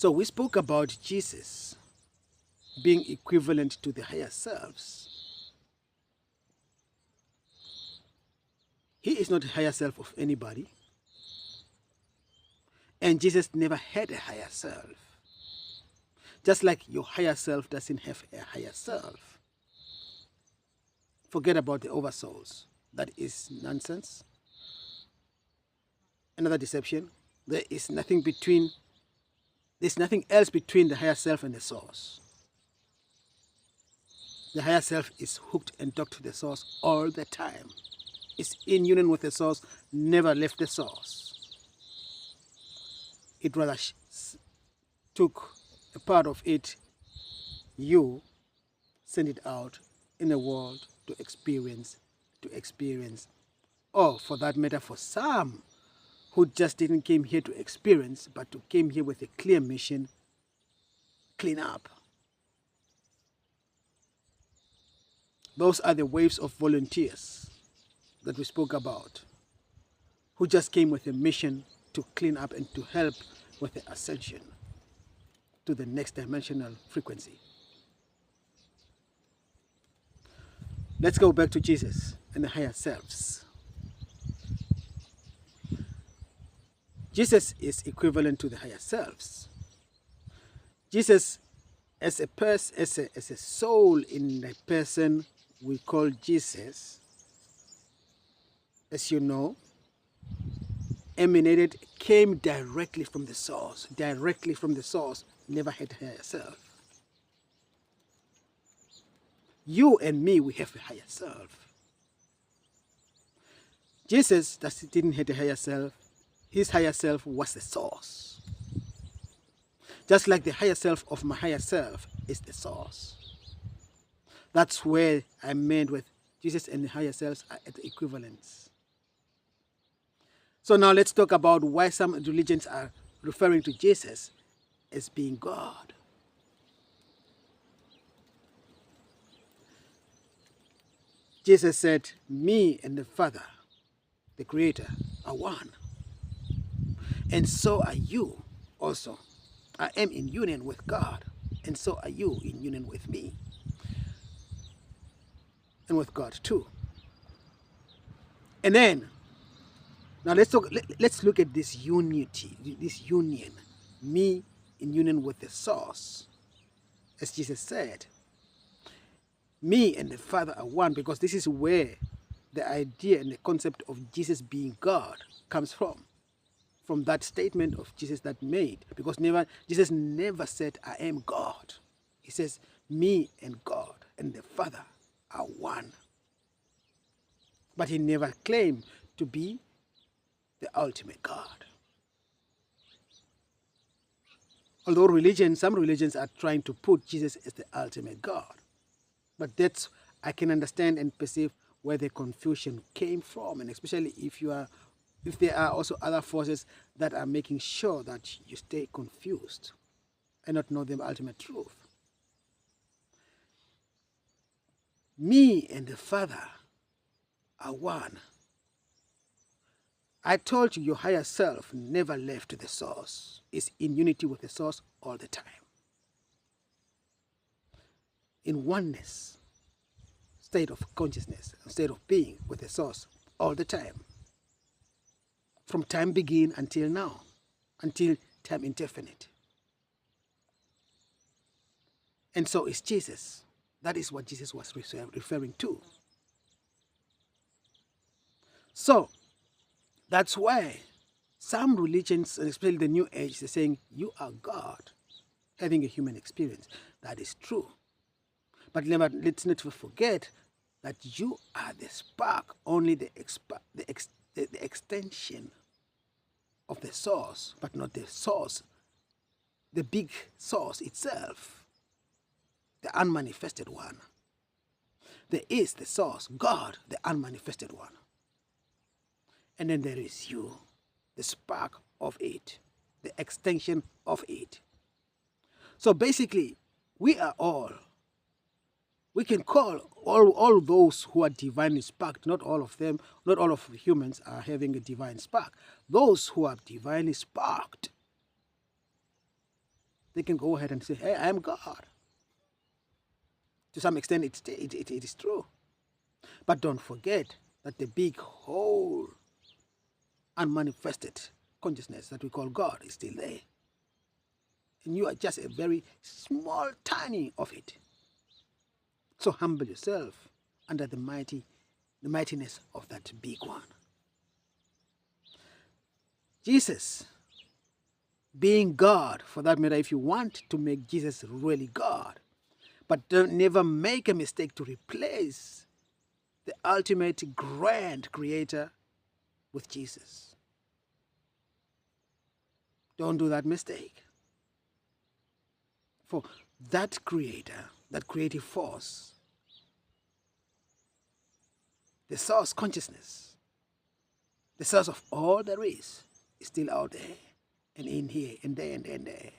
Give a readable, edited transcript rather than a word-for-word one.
So we spoke about Jesus being equivalent to the higher selves. He is not a higher self of anybody. And Jesus never had a higher self. Just like your higher self doesn't have a higher self. Forget about the oversouls. That is nonsense. Another deception. There's nothing else between the higher self and the source. The higher self is hooked and docked to the source all the time. It's in union with the source, never left the source. It rather took a part of it, you send it out in the world to experience, or for that matter, for some who just didn't came here to experience, but to came here with a clear mission, clean up. Those are the waves of volunteers that we spoke about, who just came with a mission to clean up and to help with the ascension to the next dimensional frequency. Let's go back to Jesus and the higher selves. Jesus is equivalent to the higher selves. Jesus, as a soul in a person we call Jesus, as you know, emanated, came directly from the source, never had a higher self. You and me, we have a higher self. Jesus didn't have a higher self. His higher self was the source. Just like the higher self of my higher self is the source. That's where I meant with Jesus and the higher selves are at equivalence. So now let's talk about why some religions are referring to Jesus as being God. Jesus said, me and the Father, the Creator, are one. And so are you also. I am in union with God, and so are you in union with me. And with God too. And then, now let's look at this unity, this union. Me in union with the source. As Jesus said, me and the Father are one, because this is where the idea and the concept of Jesus being God comes from. From that statement of Jesus that made, because Jesus never said, I am God. He says, me and God and the Father are one. But he never claimed to be the ultimate God. Although some religions are trying to put Jesus as the ultimate God. But that's, I can understand and perceive where the confusion came from, and especially if there are also other forces that are making sure that you stay confused and not know the ultimate truth. Me and the Father are one. I told you your higher self never left the source. It's in unity with the source all the time. In oneness, state of consciousness, state of being with the source all the time. From time begin until now, until time indefinite. And so is Jesus. That is what Jesus was referring to. So, that's why some religions, and especially the New Age, they're saying, you are God, having a human experience. That is true. But let's not forget that you are the spark, only the extension of the source, but not the source, the big source itself, the unmanifested one. There is the source, God, the unmanifested one. And then there is you, the spark of it, the extension of it. So basically, we can call all those who are divinely sparked, not all of them, not all of humans are having a divine spark. Those who are divinely sparked They can go ahead and say, hey, I am God. To some extent, it is true. But don't forget that the big whole unmanifested consciousness that we call God is still there. And you are just a very small, tiny of it. So humble yourself under the mightiness of that big one. Jesus, being God, for that matter, if you want to make Jesus really God, but never make a mistake to replace the ultimate grand creator with Jesus. Don't do that mistake. For that creator, that creative force, the source consciousness, the source of all there is still out there and in here and there and there and there.